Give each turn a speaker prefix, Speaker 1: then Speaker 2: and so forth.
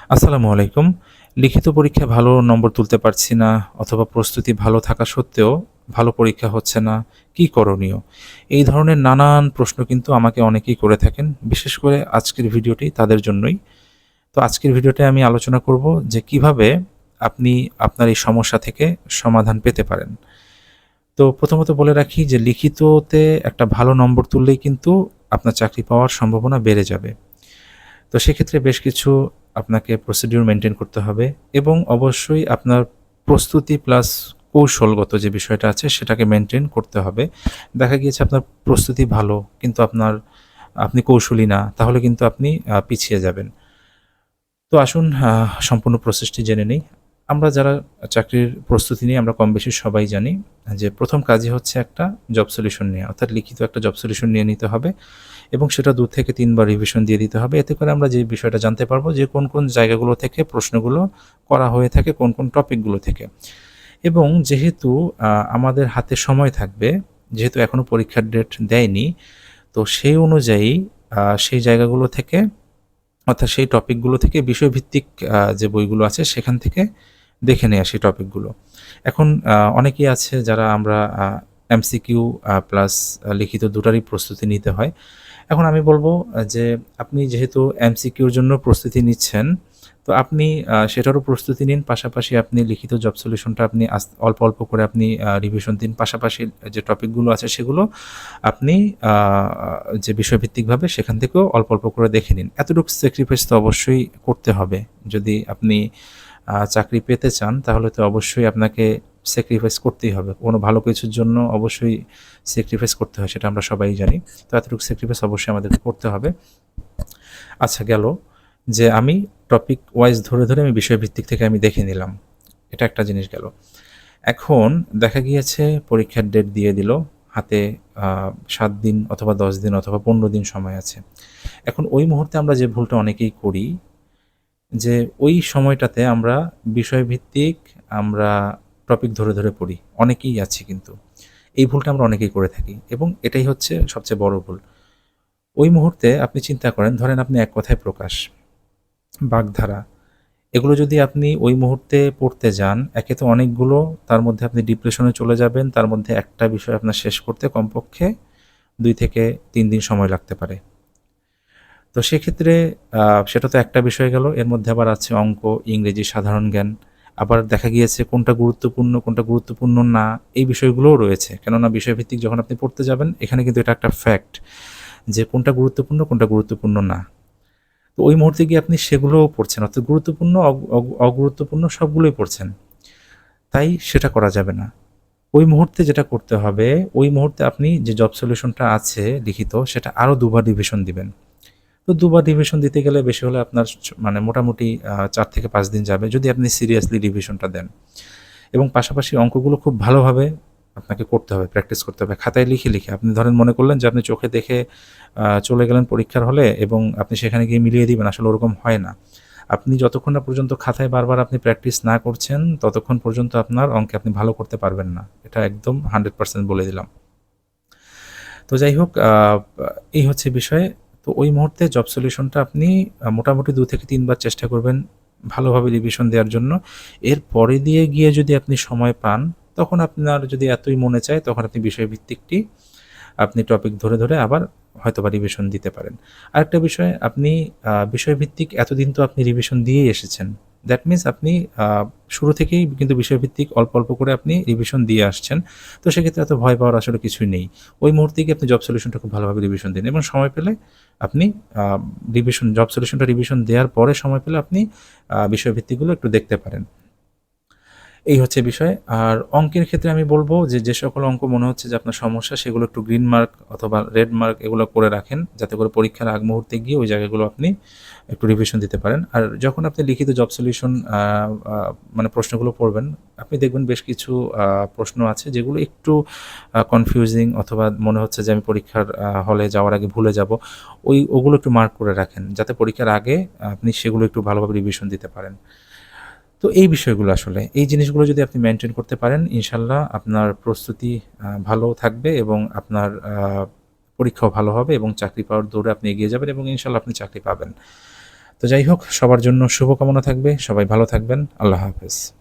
Speaker 1: আসসালামু আলাইকুম। লিখিত পরীক্ষায় ভালো নম্বর তুলতে পারছি না অথবা প্রস্তুতি ভালো থাকা সত্ত্বেও ভালো পরীক্ষা হচ্ছে না, কি করণীয়? এই ধরনের নানান প্রশ্ন কিন্তু আমাকে অনেকেই করে থাকেন। বিশেষ করে আজকের ভিডিওটি তাদের জন্যই। তো আজকের ভিডিওতে আমি আলোচনা করব যে কিভাবে আপনি আপনার এই সমস্যা থেকে সমাধান পেতে পারেন। তো প্রথমত বলে রাখি যে লিখিততে একটা ভালো নম্বর তুললেই কিন্তু আপনার চাকরি পাওয়ার সম্ভাবনা বেড়ে যাবে। তো সেক্ষেত্রে বেশ কিছু আপনাকে প্রসিডিউর মেনটেন করতে হবে এবং অবশ্যই আপনার প্রস্তুতি প্লাস কৌশলগত যে বিষয়টা আছে সেটাকে মেনটেন করতে হবে। দেখা গিয়েছে আপনার প্রস্তুতি ভালো কিন্তু আপনি কৌশলী না, তাহলে কিন্তু আপনি পিছিয়ে যাবেন। তো আসুন সম্পূর্ণ প্রসেসটি জেনে নেই। আমরা যারা চাকরির প্রস্তুতি নিই আমরা কম বেশি সবাই জানি যে প্রথম কাজই হচ্ছে একটা জব সলিউশন নেওয়া, অর্থাৎ লিখিত একটা জব সলিউশন নিয়ে নিতে হবে এবং সেটা ২ থেকে ৩ বার রিভিশন দিয়ে দিতে হবে। এতে করে আমরা যে বিষয়টা জানতে পারবো যে কোন, কোন জায়গাগুলো থেকে প্রশ্নগুলো করা হয়ে থাকে, কোন, কোন টপিকগুলো থেকে। এবং যেহেতু আমাদের হাতে সময় থাকবে, যেহেতু এখনো পরীক্ষার ডেট দেয়নি, তো সেই অনুযায়ী সেই জায়গাগুলো থেকে অর্থাৎ সেই টপিকগুলো থেকে বিষয়ভিত্তিক যে বইগুলো আছে সেখান থেকে দেখে নেয়া সেই টপিকগুলো। এখন অনেকেই আছে যারা আমরা এমসিকিউ প্লাস লিখিত দুটারই প্রস্তুতি নিতে হয়। এখন আমি বলব যে আপনি যেহেতু এমসিকিউর জন্য প্রস্তুতি নিচ্ছেন, তো আপনি সেটারও প্রস্তুতি নিন। পাশাপাশি আপনি লিখিত জব সলিউশনটা আপনি অল্প, অল্প করে আপনি রিভিশন দিন। পাশাপাশি যে টপিকগুলো আছে সেগুলো আপনি আ যে বিষয়ভিত্তিকভাবে সেখান থেকেও অল্প, অল্প করে দেখে নিন। এতটুকু স্যাক্রিফাইস তো অবশ্যই করতে হবে। যদি আপনি চাকরি পেতে চান তাহলে তো অবশ্যই আপনাকে স্যাক্রিফাইস করতেই হবে। কোনো ভালো কিছুর জন্য অবশ্যই স্যাক্রিফাইস করতে হয়, সেটা আমরা সবাই জানি। তো এতটুকু স্যাক্রিফাইস অবশ্যই আমাদেরকে করতে হবে। আচ্ছা, গেল যে আমি টপিক ওয়াইজ ধরে, ধরে আমি বিষয়ভিত্তিক থেকে আমি দেখে নিলাম। এটা একটা জিনিস গেল। এখন দেখা গিয়েছে পরীক্ষার ডেট দিয়ে দিল। হাতে ৭ দিন অথবা ১০ দিন অথবা ১৫ দিন সময় আছে। এখন ওই মুহূর্তে আমরা যে ভুলটা অনেকেই করি যে ওই সময়টাতে আমরা বিষয়ভিত্তিক আমরা টপিক ধরে, ধরে পড়ি। অনেকেই আছি কিন্তু। এই ভুলটা আমরা অনেকেই করে থাকি এবং এটাই হচ্ছে সবচেয়ে বড় ভুল। ওই মুহূর্তে আপনি চিন্তা করেন, ধরেন আপনি এক কথায় প্রকাশ, বাগধারা এগুলো যদি আপনি ওই মুহূর্তে পড়তে যান, একে তো অনেকগুলো, তার মধ্যে আপনি ডিপ্রেশনে চলে যাবেন। তার মধ্যে একটা বিষয় আপনার শেষ করতে কমপক্ষে ২ থেকে ৩ দিন সময় লাগতে পারে। তো সেক্ষেত্রে সেটা তো একটা বিষয় গেল। এর মধ্যে আবার আছে অঙ্ক, ইংরেজি, সাধারণ জ্ঞান। আবার দেখা গিয়েছে কোনটা গুরুত্বপূর্ণ, কোনটা গুরুত্বপূর্ণ না, এই বিষয়গুলোও রয়েছে। কেননা বিষয়ভিত্তিক যখন আপনি পড়তে যাবেন, এখানে কিন্তু এটা একটা ফ্যাক্ট যে কোনটা গুরুত্বপূর্ণ, কোনটা গুরুত্বপূর্ণ না। তো ওই মুহূর্তে গিয়ে আপনি সেগুলোও পড়ছেন। অর্থাৎ গুরুত্বপূর্ণ, অগুরুত্বপূর্ণ সবগুলোই পড়ছেন। তাই সেটা করা যাবে না। ওই মুহূর্তে যেটা করতে হবে, ওই মুহূর্তে আপনি যে জব সলিউশনটা আছে লিখিত, সেটা আরও ২ বার রিভিশন দিবেন। তো ২ বার রিভিশন দিতে গেলে বেশি হলে আপনার মানে মোটামুটি ৪ থেকে ৫ দিন যাবে যদি আপনি সিরিয়াসলি রিভিশনটা দেন। এবং পাশাপাশি অঙ্কগুলো খুব ভালোভাবে আপনাকে করতে হবে, প্র্যাকটিস করতে হবে। খাতায় লিখে, লিখে আপনি ধরেন মনে করলেন যে আপনি চোখে দেখে চলে গেলেন পরীক্ষার হলে এবং আপনি সেখানে গিয়ে মিলিয়ে দিবেন। আসলে ওরকম হয় না। আপনি যতক্ষণ না পর্যন্ত খাতায় বারবার আপনি প্র্যাকটিস না করছেন, ততক্ষণ পর্যন্ত আপনার অঙ্কে আপনি ভালো করতে পারবেন না। এটা একদম 100% বলে দিলাম। তো যাই হোক, এই হচ্ছে বিষয়। তো ওই মুহূর্তে জব সলিউশনটা আপনি মোটামুটি ২ থেকে ৩ বার চেষ্টা করবেন ভালোভাবে রিভিশন দেওয়ার জন্য। এর পরে দিয়ে গিয়ে যদি আপনি সময় পান, তখন আপনার যদি এতই মনে চায়, তখন আপনি বিষয়ভিত্তিকটি আপনি টপিক ধরে, ধরে আবার হয়তোবা রিভিশন দিতে পারেন। আরেকটা বিষয়, আপনি বিষয়ভিত্তিক এতদিন তো আপনি রিভিশন দিয়েই এসেছেন। দ্যাট মিনস আপনি আ শুরু থেকেই কিন্তু বিষয়ভিত্তিক অল্প, অল্প করে আপনি রিভিশন দিয়ে আসছেন। তো সেক্ষেত্রে এত ভয় পাওয়ার আসলে কিছুই নেই। ওই মুহূর্তে গিয়ে আপনি জব সলিউশনটা খুব ভালোভাবে রিভিশন দিন এবং সময় পেলে আপনি আ জব সলিউশনটা রিভিশন দেওয়ার পরে সময় পেলে আপনি বিষয়ভিত্তিকগুলো একটু দেখতে পারেন। এই হচ্ছে বিষয়। আর অঙ্কের ক্ষেত্রে আমি বলব যে, যে সকল অঙ্ক মনে হচ্ছে যে আপনার সমস্যা, সেগুলো একটু গ্রিন মার্ক অথবা রেড মার্ক এগুলো করে রাখেন। যাতে করে পরীক্ষার আগ মুহূর্তে গিয়ে ওই জায়গাগুলো আপনি একটু রিভিশন দিতে পারেন। আর যখন আপনি লিখিত জব সলিউশন আ আ মানে প্রশ্নগুলো পড়বেন, আপনি দেখবেন বেশ কিছু প্রশ্ন আছে যেগুলো একটু কনফিউজিং অথবা মনে হচ্ছে যে আমি পরীক্ষার হলে যাওয়ার আগে ভুলে যাব। ওগুলো একটু মার্ক করে রাখেন। যাতে পরীক্ষার আগে আপনি সেগুলো একটু ভালোভাবে রিভিশন দিতে পারেন। তো এই বিষয়গুলো আসলে, এই জিনিসগুলো যদি আপনি মেইনটেইন করতে পারেন, ইনশাআল্লাহ আপনার প্রস্তুতি ভালো থাকবে এবং আপনার পরীক্ষাও ভালো হবে এবং চাকরি পাওয়ার দৌড়ে আপনি এগিয়ে যাবেন এবং ইনশাআল্লাহ আপনি চাকরি পাবেন। তো যাই হোক, সবার জন্য শুভকামনা থাকবে। সবাই ভালো থাকবেন। আল্লাহ হাফেজ।